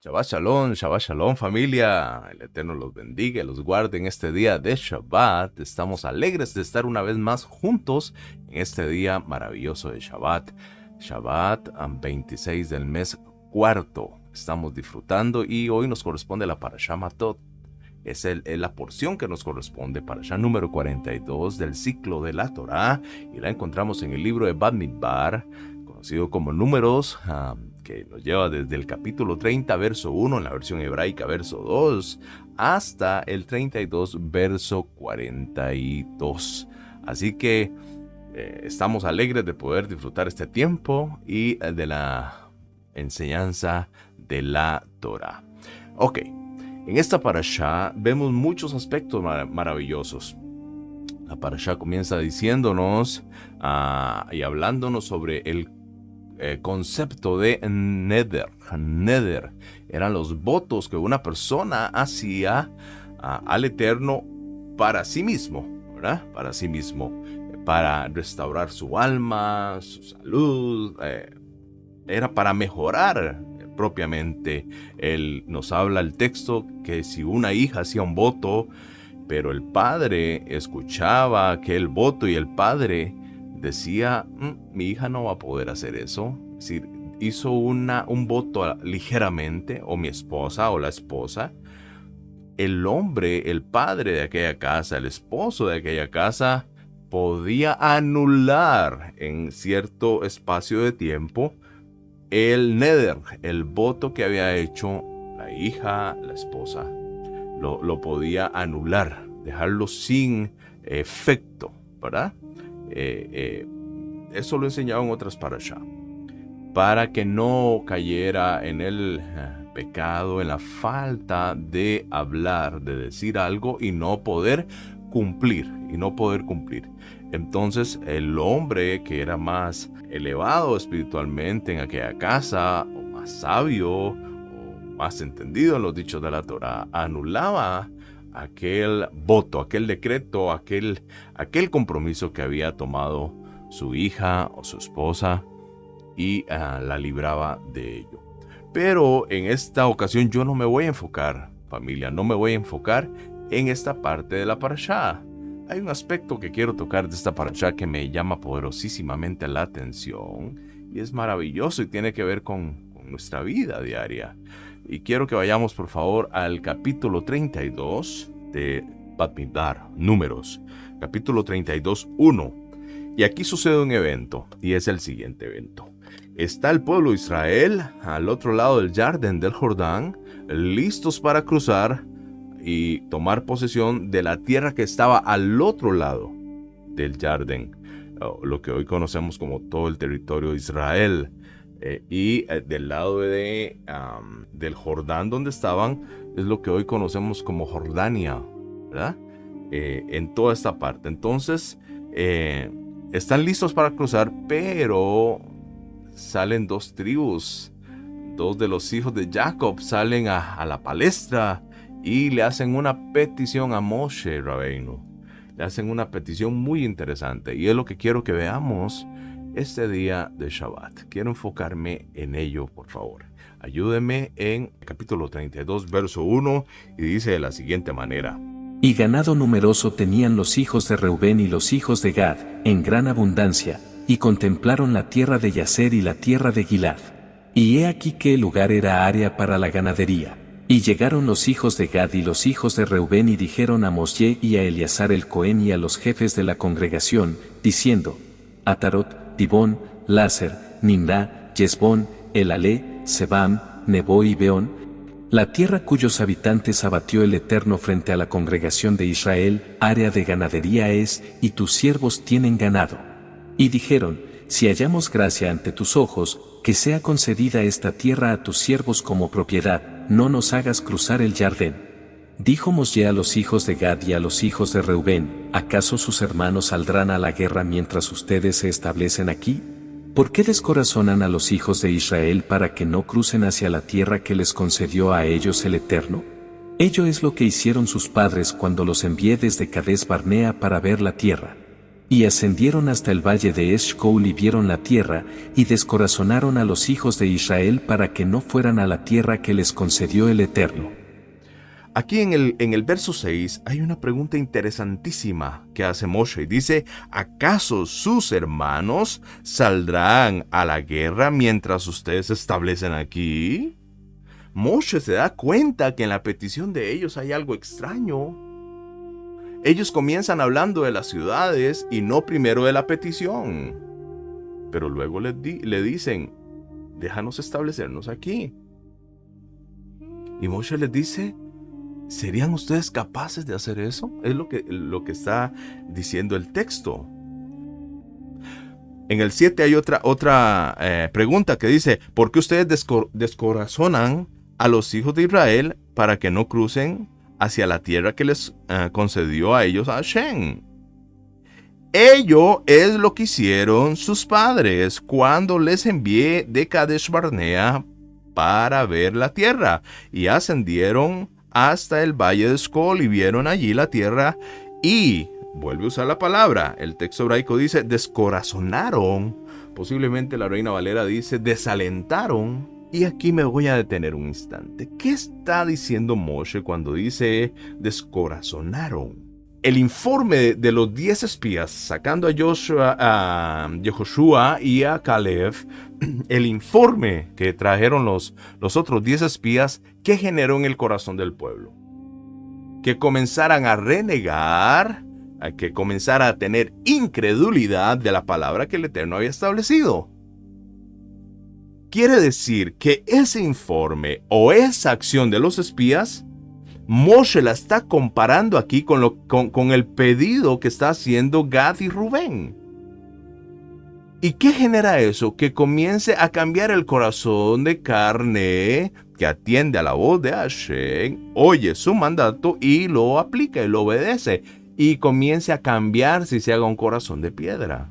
Shabbat Shalom familia, el Eterno los bendiga y los guarde en este día de Shabbat. Estamos alegres de estar una vez más juntos en este día maravilloso de Shabbat. Shabbat 26 del mes cuarto, estamos disfrutando y hoy nos corresponde la Parashá Matot. Es la porción que nos corresponde, Parashá número 42 del ciclo de la Torá, y la encontramos en el libro de Bamidbar, conocido como Números, que nos lleva desde el capítulo 30, verso 1, en la versión hebraica, verso 2, hasta el 32, verso 42. Así que estamos alegres de poder disfrutar este tiempo y de la enseñanza de la Torá. Ok, en esta parashá vemos muchos aspectos maravillosos. La parashá comienza diciéndonos y hablándonos sobre el concepto de neder. Neder eran los votos que una persona hacía al Eterno para sí mismo, ¿verdad? Para sí mismo, para restaurar su alma, su salud, era para mejorar propiamente. Nos habla el texto que si una hija hacía un voto, pero el padre escuchaba aquel voto y el padre decía, mi hija no va a poder hacer eso. Es decir, hizo un voto ligeramente, o mi esposa o la esposa. El hombre, el padre de aquella casa, el esposo de aquella casa, podía anular en cierto espacio de tiempo el neder, el voto que había hecho la hija, la esposa. Lo podía anular, dejarlo sin efecto, ¿verdad? Eso lo enseñaba en otras parashá, para que no cayera en el pecado, en la falta de hablar, de decir algo y no poder cumplir, Entonces el hombre que era más elevado espiritualmente en aquella casa, o más sabio, o más entendido en los dichos de la Torá, anulaba aquel voto, aquel decreto, aquel compromiso que había tomado su hija o su esposa y la libraba de ello. Pero en esta ocasión yo no me voy a enfocar, familia, no me voy a enfocar en esta parte de la parashá. Hay un aspecto que quiero tocar de esta parashá que me llama poderosísimamente la atención y es maravilloso y tiene que ver con nuestra vida diaria. Y quiero que vayamos por favor al capítulo 32 de Bamidbar, Números, capítulo 32, 1. Y aquí sucede un evento, y es el siguiente evento. Está el pueblo de Israel al otro lado del Jardín del Jordán, listos para cruzar y tomar posesión de la tierra que estaba al otro lado del Jardín, lo que hoy conocemos como todo el territorio de Israel. Y del lado del Jordán donde estaban es lo que hoy conocemos como Jordania, ¿verdad? En toda esta parte. Entonces están listos para cruzar, pero salen dos tribus, dos de los hijos de Jacob salen a la palestra y le hacen una petición a Moshe Rabbeinu. Le hacen una petición muy interesante y es lo que quiero que veamos este día de Shabbat. Quiero enfocarme en ello, por favor. Ayúdeme en el capítulo 32, verso 1, y dice de la siguiente manera. Y ganado numeroso tenían los hijos de Reubén y los hijos de Gad, en gran abundancia, y contemplaron la tierra de Yaser y la tierra de Gilad. Y he aquí que el lugar era área para la ganadería. Y llegaron los hijos de Gad y los hijos de Reubén y dijeron a Moshe y a Eleazar el Cohen y a los jefes de la congregación, diciendo, Atarot, Dibón, Láser, Nimrá, Yesbón, Elalé, Sebam, Nebo y Beón, la tierra cuyos habitantes abatió el Eterno frente a la congregación de Israel, área de ganadería es, y tus siervos tienen ganado. Y dijeron, si hallamos gracia ante tus ojos, que sea concedida esta tierra a tus siervos como propiedad, no nos hagas cruzar el Jardín. Dijo Moshe a los hijos de Gad y a los hijos de Reubén, ¿acaso sus hermanos saldrán a la guerra mientras ustedes se establecen aquí? ¿Por qué descorazonan a los hijos de Israel para que no crucen hacia la tierra que les concedió a ellos el Eterno? Ello es lo que hicieron sus padres cuando los envié desde Cades Barnea para ver la tierra. Y ascendieron hasta el valle de Eshcol y vieron la tierra, y descorazonaron a los hijos de Israel para que no fueran a la tierra que les concedió el Eterno. Aquí en el verso 6 hay una pregunta interesantísima que hace Moshe y dice, ¿acaso sus hermanos saldrán a la guerra mientras ustedes se establecen aquí? Moshe se da cuenta que en la petición de ellos hay algo extraño. Ellos comienzan hablando de las ciudades y no primero de la petición. Pero luego le dicen, déjanos establecernos aquí. Y Moshe les dice, ¿serían ustedes capaces de hacer eso? Es lo que está diciendo el texto. En el 7 hay otra pregunta que dice, ¿por qué ustedes descorazonan a los hijos de Israel para que no crucen hacia la tierra que les concedió a ellos a Hashem? Ello es lo que hicieron sus padres cuando les envié de Kadesh Barnea para ver la tierra, y ascendieron hasta el valle de Eshcol y vieron allí la tierra, y vuelve a usar la palabra. El texto hebraico dice descorazonaron, posiblemente la Reina Valera dice desalentaron. Y aquí me voy a detener un instante. ¿Qué está diciendo Moshe cuando dice descorazonaron? El informe de los 10 espías, sacando a Yehoshua y a Caleb, el informe que trajeron los otros 10 espías, ¿qué generó en el corazón del pueblo? Que comenzaran a renegar, a que comenzara a tener incredulidad de la palabra que el Eterno había establecido. Quiere decir que ese informe o esa acción de los espías, Moshe la está comparando aquí con el pedido que está haciendo Gad y Rubén. ¿Y qué genera eso? Que comience a cambiar el corazón de carne, que atiende a la voz de Hashem, oye su mandato y lo aplica y lo obedece. Y comience a cambiarse y se haga un corazón de piedra.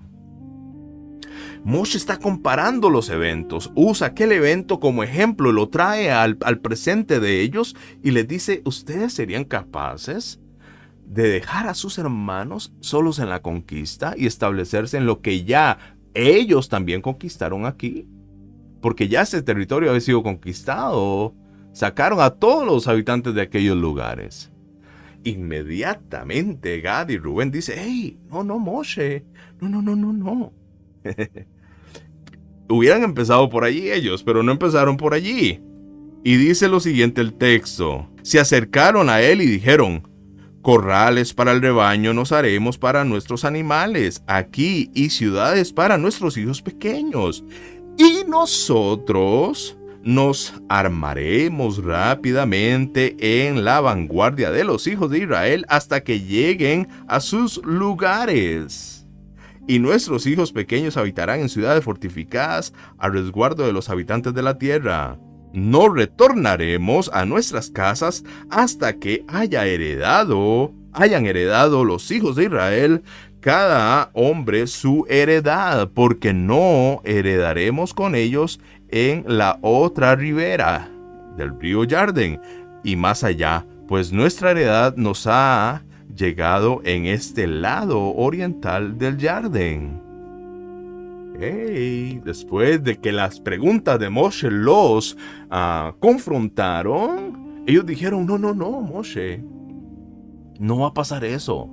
Moshe está comparando los eventos, usa aquel evento como ejemplo, lo trae al presente de ellos y les dice, ¿ustedes serían capaces de dejar a sus hermanos solos en la conquista y establecerse en lo que ya ellos también conquistaron aquí? Porque ya ese territorio había sido conquistado, sacaron a todos los habitantes de aquellos lugares. Inmediatamente Gad y Rubén dice, hey, no, Moshe, no. Hubieran empezado por allí ellos, pero no empezaron por allí. Y dice lo siguiente el texto: se acercaron a él y dijeron, corrales para el rebaño nos haremos para nuestros animales aquí y ciudades para nuestros hijos pequeños. Y nosotros nos armaremos rápidamente en la vanguardia de los hijos de Israel hasta que lleguen a sus lugares. Y nuestros hijos pequeños habitarán en ciudades fortificadas a resguardo de los habitantes de la tierra. No retornaremos a nuestras casas hasta que hayan heredado los hijos de Israel, cada hombre su heredad, porque no heredaremos con ellos en la otra ribera del río Jardín y más allá, pues nuestra heredad nos ha llegado en este lado oriental del Jardín. Después de que las preguntas de Moshe los confrontaron, ellos dijeron, no, Moshe, no va a pasar eso.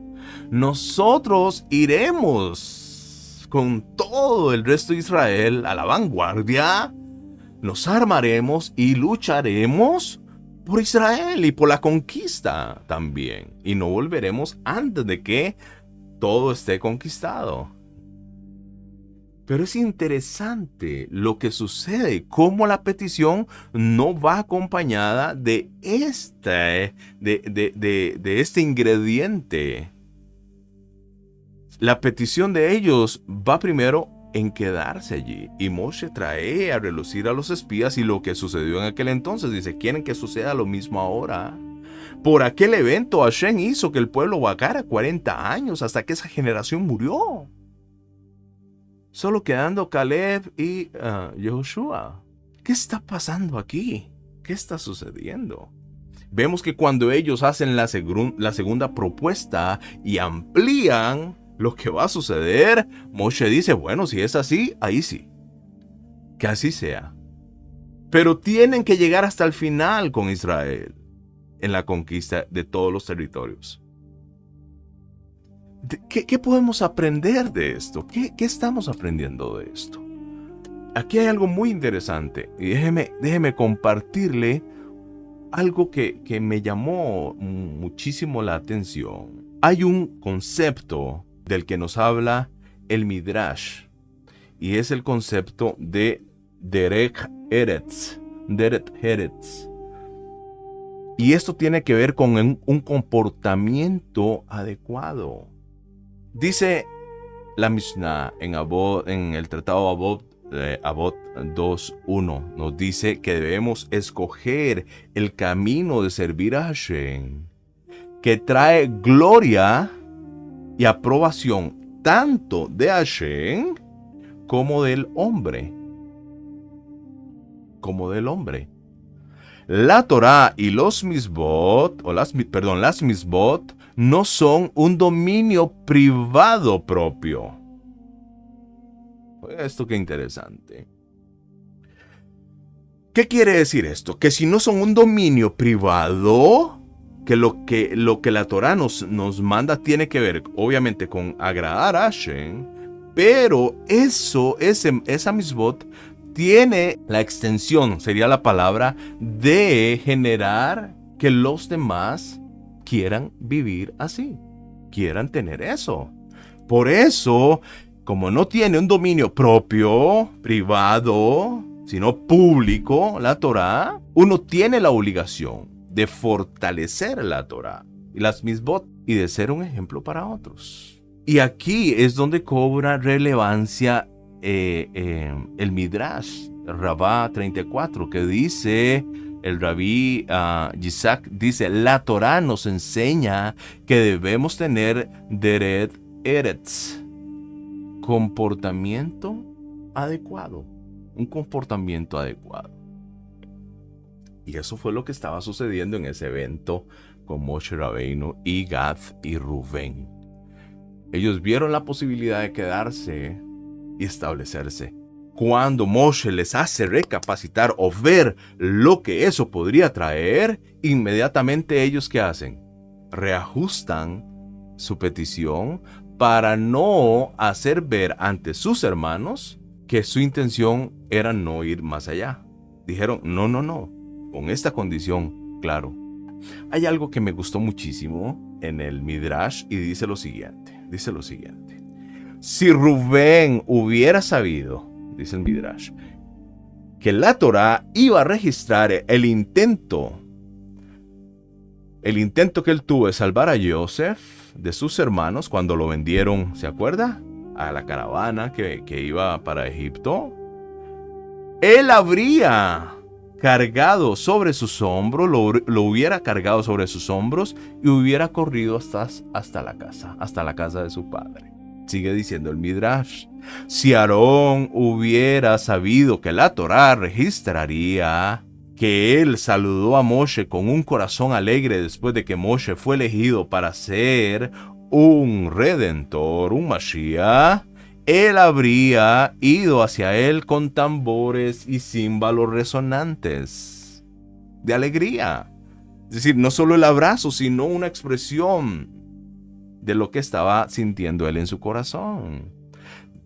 Nosotros iremos con todo el resto de Israel a la vanguardia, nos armaremos y lucharemos por Israel y por la conquista también. Y no volveremos antes de que todo esté conquistado. Pero es interesante lo que sucede, cómo la petición no va acompañada de este ingrediente. La petición de ellos va primero en quedarse allí. Y Moshe trae a relucir a los espías y lo que sucedió en aquel entonces. Dice, ¿quieren que suceda lo mismo ahora? Por aquel evento Hashem hizo que el pueblo vagara 40 años hasta que esa generación murió. Solo quedando Caleb y Yehoshua. ¿Qué está pasando aquí? ¿Qué está sucediendo? Vemos que cuando ellos hacen la segunda propuesta y amplían lo que va a suceder, Moshe dice, bueno, si es así, ahí sí. Que así sea. Pero tienen que llegar hasta el final con Israel en la conquista de todos los territorios. ¿Qué podemos aprender de esto? ¿Qué estamos aprendiendo de esto? Aquí hay algo muy interesante y déjeme compartirle algo que me llamó muchísimo la atención. Hay un concepto del que nos habla el Midrash y es el concepto de Derech Eretz. Y esto tiene que ver con un comportamiento adecuado. Dice la Mishnah en el tratado Avot 2.1, nos dice que debemos escoger el camino de servir a Hashem, que trae gloria y aprobación tanto de Hashem como del hombre. La Torá y los Misbot, las Misbot, no son un dominio privado propio. Esto qué interesante. ¿Qué quiere decir esto? Que si no son un dominio privado, que lo que la Torá nos manda tiene que ver, obviamente, con agradar a Hashem, pero esa Misbot tiene la extensión, sería la palabra, de generar que los demás quieran vivir así, quieran tener eso. Por eso, como no tiene un dominio propio, privado, sino público, la Torá, uno tiene la obligación de fortalecer la Torá y las Misbot y de ser un ejemplo para otros. Y aquí es donde cobra relevancia el Midrash, Rabá 34, que dice, el Rabí Yitzhak dice, la Torá nos enseña que debemos tener Derech Eretz, comportamiento adecuado, un comportamiento adecuado. Y eso fue lo que estaba sucediendo en ese evento con Moshe Rabbeinu y Gad y Rubén. Ellos vieron la posibilidad de quedarse y establecerse. Cuando Moshe les hace recapacitar o ver lo que eso podría traer, inmediatamente ellos ¿qué hacen? Reajustan su petición para no hacer ver ante sus hermanos que su intención era no ir más allá. Dijeron, no, con esta condición, claro. Hay algo que me gustó muchísimo en el Midrash y dice lo siguiente. Si Rubén hubiera sabido, dice el Midrash, que la Torá iba a registrar el intento que él tuvo de salvar a Yosef de sus hermanos cuando lo vendieron, ¿se acuerda? A la caravana que iba para Egipto. Él habría cargado sobre sus hombros, lo hubiera cargado sobre sus hombros y hubiera corrido hasta la casa de su padre. Sigue diciendo el Midrash, si Aarón hubiera sabido que la Torá registraría que él saludó a Moshe con un corazón alegre después de que Moshe fue elegido para ser un redentor, un Mashiach, él habría ido hacia él con tambores y címbalos resonantes de alegría. Es decir, no solo el abrazo, sino una expresión de lo que estaba sintiendo él en su corazón.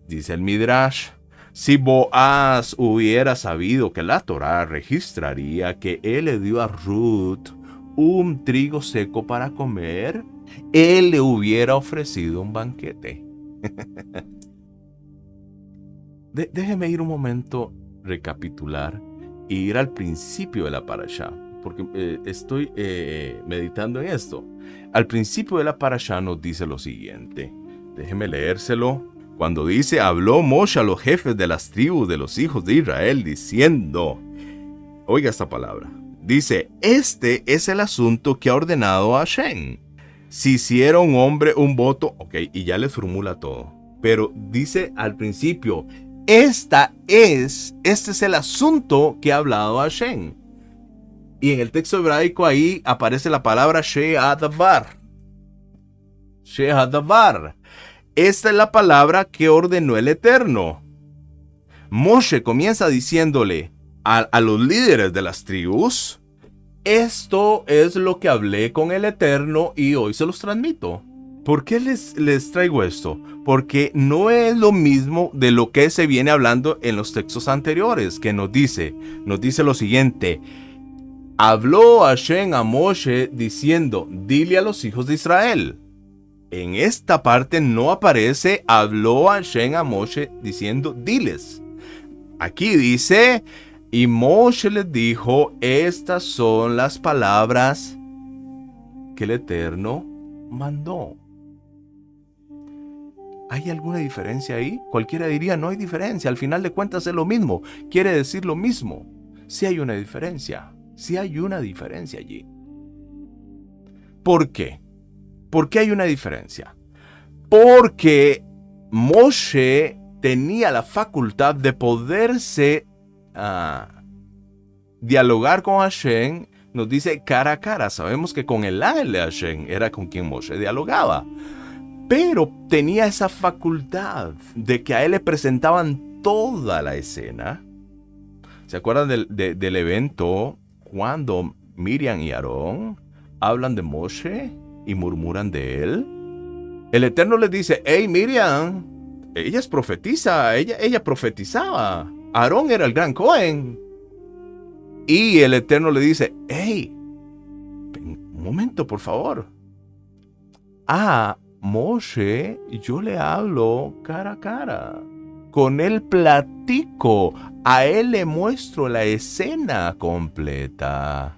Dice el Midrash, si Boaz hubiera sabido que la Torá registraría que él le dio a Ruth un trigo seco para comer, él le hubiera ofrecido un banquete. Déjeme ir un momento, recapitular e ir al principio de la parashá, porque estoy meditando en esto. Al principio de la parashá nos dice lo siguiente, déjeme leérselo. Cuando dice, habló Moshe a los jefes de las tribus de los hijos de Israel, diciendo, oiga esta palabra, dice, este es el asunto que ha ordenado a Hashem. Si hiciera un hombre un voto, y ya les formula todo, pero dice al principio, este es el asunto que ha hablado Hashem. Y en el texto hebraico ahí aparece la palabra She'adavar. esta es la palabra que ordenó el Eterno. Moshe comienza diciéndole a los líderes de las tribus, esto es lo que hablé con el Eterno y hoy se los transmito. ¿Por qué les traigo esto? Porque no es lo mismo de lo que se viene hablando en los textos anteriores, que nos dice lo siguiente. Habló Hashem a Moshe diciendo, dile a los hijos de Israel. En esta parte no aparece, habló Hashem a Moshe diciendo, diles. Aquí dice, y Moshe les dijo, estas son las palabras que el Eterno mandó. ¿Hay alguna diferencia ahí? Cualquiera diría, no hay diferencia. Al final de cuentas es lo mismo. Quiere decir lo mismo. Sí hay una diferencia. Sí hay una diferencia allí. ¿Por qué? ¿Por qué hay una diferencia? Porque Moshe tenía la facultad de poderse dialogar con Hashem. Nos dice cara a cara. Sabemos que con el ángel de Hashem era con quien Moshe dialogaba. Pero tenía esa facultad de que a él le presentaban toda la escena. ¿Se acuerdan del evento cuando Miriam y Aarón hablan de Moshe y murmuran de él? El Eterno les dice, hey Miriam, ella es profetisa, ella profetizaba. Aarón era el gran Cohen. Y el Eterno le dice, hey, un momento por favor. Moshe, yo le hablo cara a cara. Con él platico. A él le muestro la escena completa.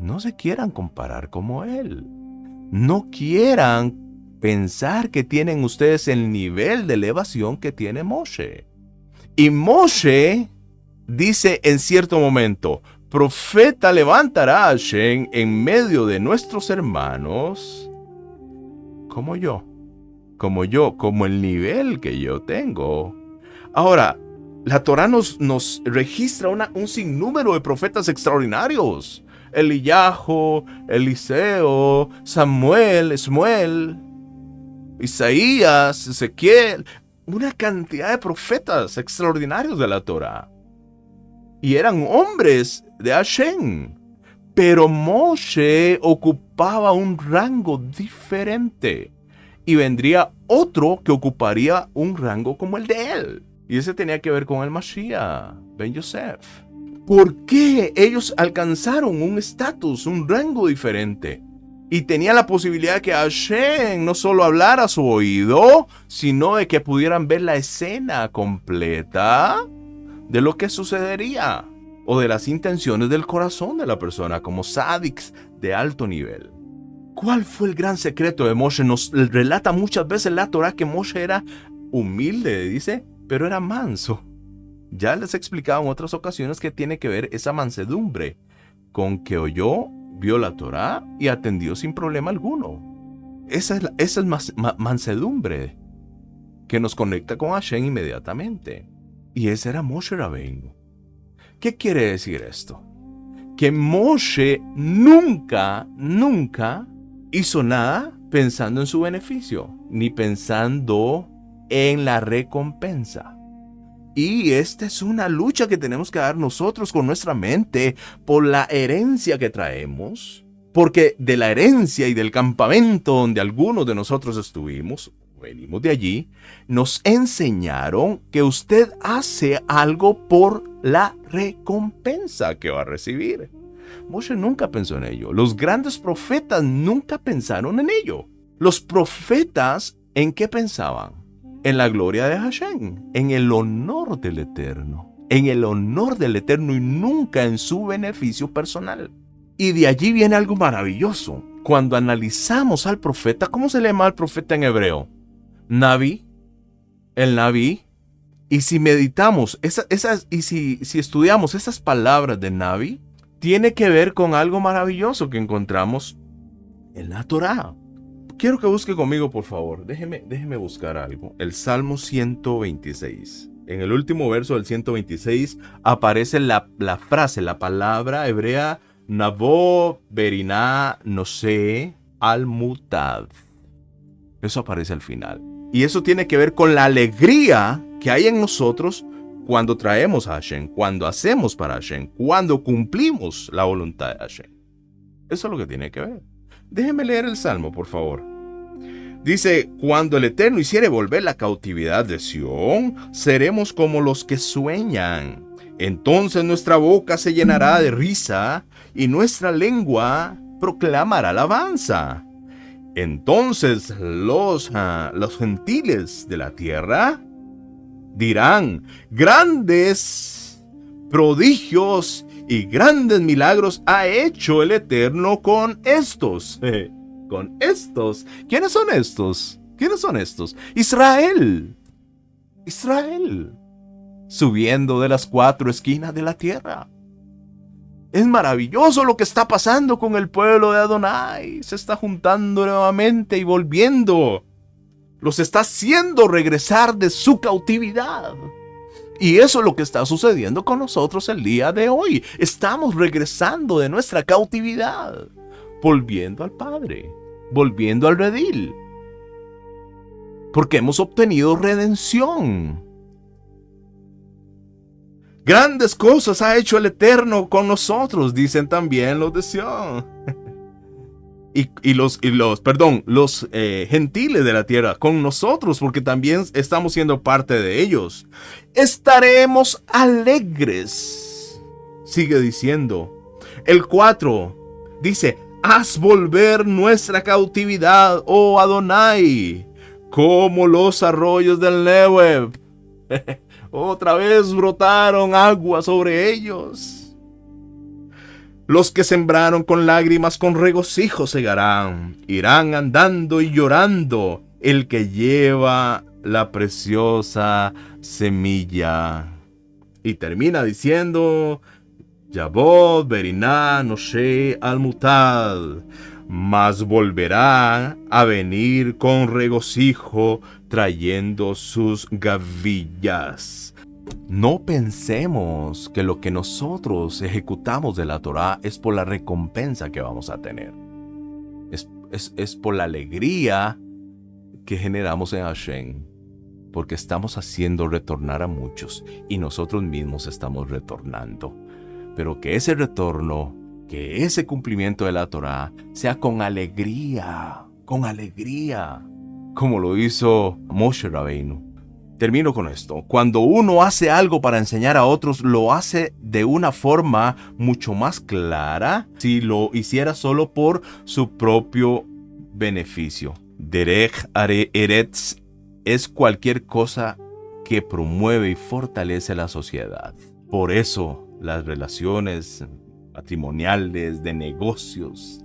No se quieran comparar como él. No quieran pensar que tienen ustedes el nivel de elevación que tiene Moshe. Y Moshe dice en cierto momento, profeta levantará a Hashem en medio de nuestros hermanos. Como el nivel que yo tengo. Ahora, la Torá nos registra un sinnúmero de profetas extraordinarios. Eliyahu, Eliseo, Samuel, Isaías, Ezequiel. Una cantidad de profetas extraordinarios de la Torá. Y eran hombres de Hashem. Pero Moshe ocupaba un rango diferente. Y vendría otro que ocuparía un rango como el de él. Y ese tenía que ver con el Mashiach, Ben Yosef. ¿Por qué ellos alcanzaron un estatus, un rango diferente? Y tenía la posibilidad de que Hashem no solo hablara a su oído, sino de que pudieran ver la escena completa de lo que sucedería. O de las intenciones del corazón de la persona, como sadiks de alto nivel. ¿Cuál fue el gran secreto de Moshe? Nos relata muchas veces la Torá que Moshe era humilde, dice, pero era manso. Ya les he explicado en otras ocasiones que tiene que ver esa mansedumbre con que oyó, vio la Torá y atendió sin problema alguno. Esa es mansedumbre que nos conecta con Hashem inmediatamente. Y ese era Moshe Rabbeinu. ¿Qué quiere decir esto? Que Moshe nunca hizo nada pensando en su beneficio, ni pensando en la recompensa. Y esta es una lucha que tenemos que dar nosotros con nuestra mente por la herencia que traemos, porque de la herencia y del campamento donde algunos de nosotros estuvimos, venimos de allí, nos enseñaron que usted hace algo por la recompensa que va a recibir. Moshe nunca pensó en ello. Los grandes profetas nunca pensaron en ello. Los profetas, ¿en qué pensaban? En la gloria de Hashem, en el honor del Eterno. En el honor del Eterno y nunca en su beneficio personal. Y de allí viene algo maravilloso. Cuando analizamos al profeta, ¿cómo se le llama al profeta en hebreo? Naví, el Naví. Y si meditamos, si estudiamos esas palabras de Naví, tiene que ver con algo maravilloso que encontramos en la Torá. Quiero que busque conmigo, por favor. Déjeme buscar algo. El Salmo 126. En el último verso del 126 aparece la frase, la palabra hebrea Nabo Beriná Nosé Al-Mutad. Eso aparece al final. Y eso tiene que ver con la alegría que hay en nosotros cuando traemos a Hashem, cuando hacemos para Hashem, cuando cumplimos la voluntad de Hashem. Eso es lo que tiene que ver. Déjenme leer el Salmo, por favor. Dice, cuando el Eterno hiciere volver la cautividad de Sión, seremos como los que sueñan. Entonces nuestra boca se llenará de risa y nuestra lengua proclamará alabanza. Entonces los gentiles de la tierra dirán, grandes prodigios y grandes milagros ha hecho el Eterno con estos. Con estos. ¿Quiénes son estos? ¿Quiénes son estos? Israel. Israel. Subiendo de las 4 esquinas de la tierra. Es maravilloso lo que está pasando con el pueblo de Adonai. Se está juntando nuevamente y volviendo. Los está haciendo regresar de su cautividad. Y eso es lo que está sucediendo con nosotros el día de hoy. Estamos regresando de nuestra cautividad. Volviendo al Padre. Volviendo al redil. Porque hemos obtenido redención. Grandes cosas ha hecho el Eterno con nosotros, dicen también los de Sión. Y los gentiles de la tierra con nosotros, porque también estamos siendo parte de ellos. Estaremos alegres, sigue diciendo. El 4 dice, haz volver nuestra cautividad, oh Adonai, como los arroyos del Negev. Otra vez brotaron agua sobre ellos. Los que sembraron con lágrimas, con regocijo segarán. Irán andando y llorando el que lleva la preciosa semilla. Y termina diciendo, Yabot, Beriná, Noshe, Almutad. Mas volverá a venir con regocijo trayendo sus gavillas. No pensemos que lo que nosotros ejecutamos de la Torá es por la recompensa que vamos a tener. Es por la alegría que generamos en Hashem, porque estamos haciendo retornar a muchos y nosotros mismos estamos retornando. Pero que ese retorno, que ese cumplimiento de la Torá sea con alegría, como lo hizo Moshe Rabbeinu. Termino con esto. Cuando uno hace algo para enseñar a otros, lo hace de una forma mucho más clara si lo hiciera solo por su propio beneficio. Derech Eretz es cualquier cosa que promueve y fortalece la sociedad. Por eso las relaciones patrimoniales, de negocios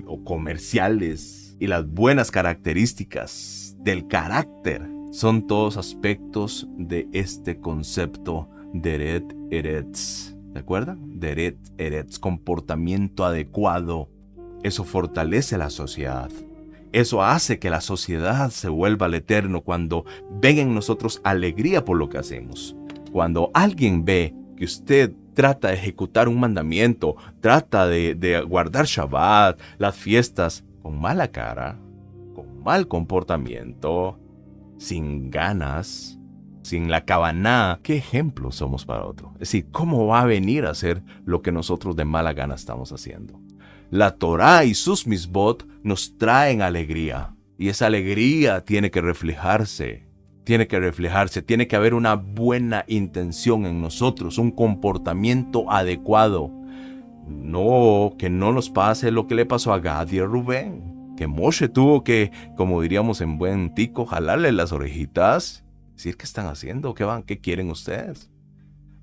o comerciales y las buenas características del carácter son todos aspectos de este concepto Derech Eretz. ¿De acuerdo? Derech Eretz, comportamiento adecuado. Eso fortalece la sociedad. Eso hace que la sociedad se vuelva al Eterno cuando ven en nosotros alegría por lo que hacemos. Cuando alguien ve que usted trata de ejecutar un mandamiento, trata de guardar Shabbat, las fiestas, con mala cara, con mal comportamiento, sin ganas, sin la kavaná, ¿qué ejemplo somos para otro? Es decir, ¿cómo va a venir a hacer lo que nosotros de mala gana estamos haciendo? La Torá y sus misbot nos traen alegría, y esa alegría tiene que reflejarse. Tiene que haber una buena intención en nosotros, un comportamiento adecuado. No, que no nos pase lo que le pasó a Gad y a Rubén. Que Moshe tuvo que, como diríamos en buen tico, jalarle las orejitas. Decir, ¿qué están haciendo? ¿Qué quieren ustedes?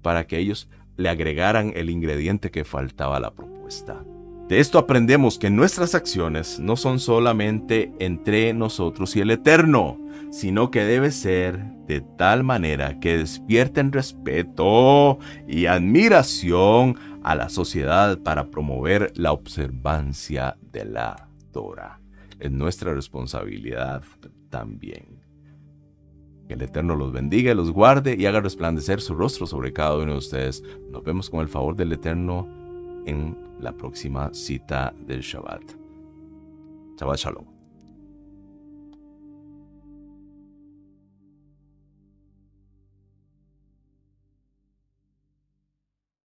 Para que ellos le agregaran el ingrediente que faltaba a la propuesta. De esto aprendemos que nuestras acciones no son solamente entre nosotros y el Eterno, sino que debe ser de tal manera que despierten respeto y admiración a la sociedad para promover la observancia de la Torah. Es nuestra responsabilidad también. Que el Eterno los bendiga, los guarde y haga resplandecer su rostro sobre cada uno de ustedes. Nos vemos con el favor del Eterno en la próxima cita del Shabbat. Shabbat Shalom.